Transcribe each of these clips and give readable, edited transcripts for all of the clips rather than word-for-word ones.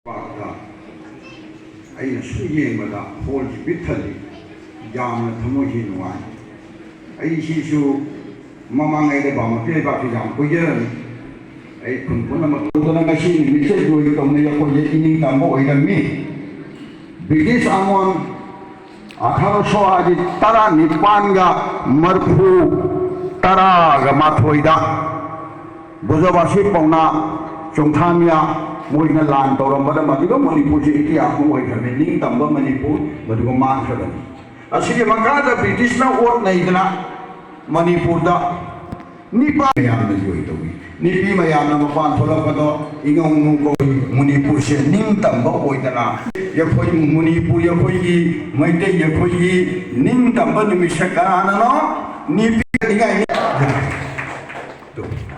ꯄꯥꯛꯇ ꯑꯩꯅ ꯁꯨꯝ ꯌꯦꯡꯕꯗ ꯍꯣꯜꯁꯤ ꯄꯤꯛ ꯊꯜꯂꯤ, ꯌꯥꯝꯅ ꯊꯃꯣꯏꯁꯤ ꯅꯨꯡꯉꯥꯏ꯫ ꯑꯩꯁꯤꯁꯨ ꯃꯃꯥꯡꯉꯩꯗ ꯃꯩꯇꯩ ꯂꯩꯕꯥꯛꯁꯤ ꯌꯥꯝ ꯀꯨꯏꯖꯔꯝꯃꯤ꯫ ꯑꯩ ꯈꯨꯟ ꯄꯨꯝꯅꯃꯛ ꯎꯗꯅ ꯉꯁꯤ ꯅꯨꯃꯤꯠꯁꯦ ꯂꯣꯏꯒꯗꯧꯅꯤ ꯑꯩꯈꯣꯏꯁꯦ ꯏꯅꯤꯡꯇꯝꯕ ꯑꯣꯏꯔꯝꯃꯤ꯫ ꯕ꯭ꯔꯤꯇꯤꯁ ꯑꯃꯣꯟ 1819 ꯕꯨꯖꯕꯥꯁꯤ ꯄꯥꯎꯅꯥ ꯆꯣꯡꯊꯥꯃꯤꯌꯥ ꯃꯣꯏꯅ ꯂꯥꯟ ꯇꯧꯔꯝꯕꯗ ꯃꯗꯨꯒ ꯃꯅꯤꯄꯨꯔꯁꯤ ꯏꯇꯤꯍꯥꯁ ꯑꯣꯏꯈ꯭ꯔꯕꯅꯤ, ꯅꯤꯡꯇꯝꯕ ꯃꯅꯤꯄꯨꯔ ꯃꯗꯨꯒ ꯃꯥꯡꯈ꯭ꯔꯕꯅꯤ꯫ ꯑꯁꯤꯒꯤ ꯃꯈꯥꯗ ꯕ꯭ꯔꯤꯇꯤꯁꯅ ꯑꯣꯠ ꯅꯩꯗꯅ ꯃꯅꯤꯄꯨꯔꯗ ꯅꯤꯄꯥ ꯃꯌꯥꯝꯅ ꯖꯣꯏ ꯇꯧꯏ꯫ ꯅꯤꯄꯤ ꯃꯌꯥꯝꯅ ꯃꯄꯥꯟ ꯊꯣꯛꯂꯛꯄꯗꯣ ꯏꯉꯧ ꯅꯨꯡꯀꯧꯏ ꯃꯅꯤꯄꯨꯔꯁꯦ ꯅꯤꯡꯇꯝꯕ ꯑꯣꯏꯗꯅ ꯑꯩꯈꯣꯏ ꯃꯅꯤꯄꯨꯔ ꯑꯩꯈꯣꯏꯒꯤ ꯃꯩꯇꯩ ꯑꯩꯈꯣꯏꯒꯤ ꯅꯤꯡꯇꯝꯕ ꯅꯨꯃꯤꯠꯁꯦ ꯀꯅꯥꯅꯅꯣ? ꯅꯤꯄꯤꯅꯤꯉꯥꯏꯅꯤ꯫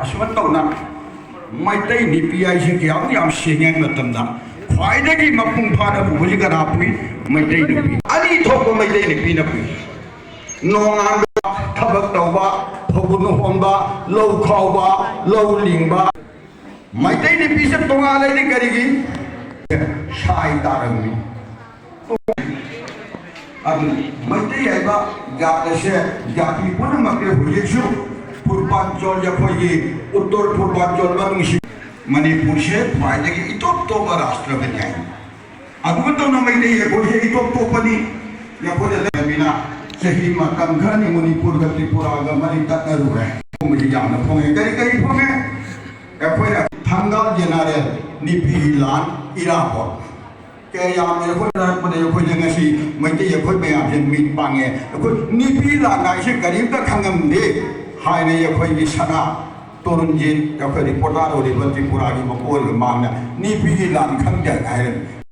ꯑꯁꯨꯃꯥꯏꯅ ꯇꯧꯅ ꯃꯩꯇꯩ ꯅꯤꯄꯤ ꯍꯥꯏꯁꯤ ꯌꯥꯝ ꯁꯦꯡꯉꯩ ꯃꯇꯝꯗ ꯈ꯭ꯋꯥꯏꯗꯒꯤ ꯃꯄꯨꯡ ꯐꯥꯅ ꯄꯨꯕꯁꯤ ꯀꯅꯥ ꯄꯨꯏ? ꯃꯩꯇꯩ ꯅꯨꯄꯤ꯫ ꯑꯅꯤ ꯊꯣꯛꯄ ꯃꯩꯇꯩ ꯅꯨꯄꯤꯅ ꯄꯨꯏ꯫ ꯅꯣꯡꯉꯥꯟꯕ ꯊꯕꯛ ꯇꯧꯕ, ꯐꯧꯕꯨꯟ ꯍꯣꯟꯕ, ꯂꯧ ꯈꯥꯎꯕ, ꯂꯧ ꯂꯤꯡꯕ꯫ ꯃꯩꯇꯩ ꯅꯨꯄꯤꯁꯦ ꯇꯣꯉꯥꯟꯂꯗꯤ ꯀꯔꯤꯒꯤ? ꯁꯥꯏ ꯇꯥꯔꯝꯃꯤ꯫ ꯑꯗꯨ ꯃꯩꯇꯩ ꯍꯥꯏꯕ ꯖꯥꯠ ꯑꯁꯦ ꯖꯥꯇꯤ ꯄꯨꯝꯅꯃꯛꯀꯤ ꯍꯧꯖꯤꯛꯁꯨ ꯄꯨꯔꯕꯥꯟꯆꯣꯜ ꯑꯩꯈꯣꯏꯒꯤ ꯎꯠꯇꯔ ꯄꯨꯔꯕꯥꯟꯆꯣꯜ ꯃꯅꯨꯡꯁꯤ ꯃꯅꯤꯄꯨꯔꯁꯦ ꯈ꯭ꯋꯥꯏꯗꯒꯤ ꯏꯇꯣꯞ ꯇꯣꯞꯄ ꯔꯥꯁꯇ꯭ꯔꯅꯤ ꯍꯥꯏ꯫ ꯑꯗꯨꯒ ꯇꯧꯅ ꯃꯩꯇꯩ ꯑꯩꯈꯣꯏꯁꯦ ꯏꯇꯣꯞ ꯇꯣꯞꯄꯅꯤ꯫ ꯑꯩꯈꯣꯏꯗ ꯂꯩꯔꯝꯃꯤꯅ ꯆꯍꯤ ꯃꯇꯝ ꯈꯔꯅꯤ ꯃꯅꯤꯄꯨꯔꯒ ꯇ꯭ꯔꯤꯄꯨꯔꯥꯒ ꯃꯔꯤ ꯇꯠꯅꯔꯨꯔꯦ꯫ ꯐꯣꯡꯕꯁꯤ ꯌꯥꯝꯅ ꯐꯣꯡꯉꯦ꯫ ꯀꯔꯤ ꯐꯣꯡꯉꯦ? ꯑꯩꯈꯣꯏꯅ ꯊꯪꯒꯥꯜ ꯖꯦꯅꯔꯦꯜ ꯅꯤꯄꯤ ꯂꯥꯟ ꯏꯔꯥꯕꯣꯠ ꯀꯌꯥ ꯌꯥꯝꯅ ꯑꯩꯈꯣꯏꯅ ꯑꯩꯈꯣꯏꯅ ꯉꯁꯤ ꯃꯩꯇꯩ ꯑꯩꯈꯣꯏ ꯃꯌꯥꯝꯁꯦ ꯃꯤꯠ ꯄꯥꯡꯉꯦ꯫ ꯑꯩꯈꯣꯏ ꯅꯤꯄꯤ ꯂꯥꯟ ꯍꯥꯏꯁꯦ ꯀꯔꯤꯝꯇ ꯈꯪꯉꯝꯗꯦ ꯍꯥꯏꯅ ꯑꯩꯈꯣꯏꯒꯤ ꯁꯅꯥ ꯇꯣꯔꯨꯟꯖꯤꯠ ꯑꯩꯈꯣꯏ ꯔꯤꯄꯣꯔꯇꯔ ꯑꯣꯏꯔꯤꯕ ꯇ꯭ꯔꯤꯄꯨꯔꯥꯒꯤ ꯃꯀꯣꯜꯒ ꯃꯥꯡꯅ ꯅꯤꯄꯤꯒꯤ ꯂꯥꯟ ꯈꯪꯗꯦ ꯍꯥꯏꯔꯝꯃꯤ꯫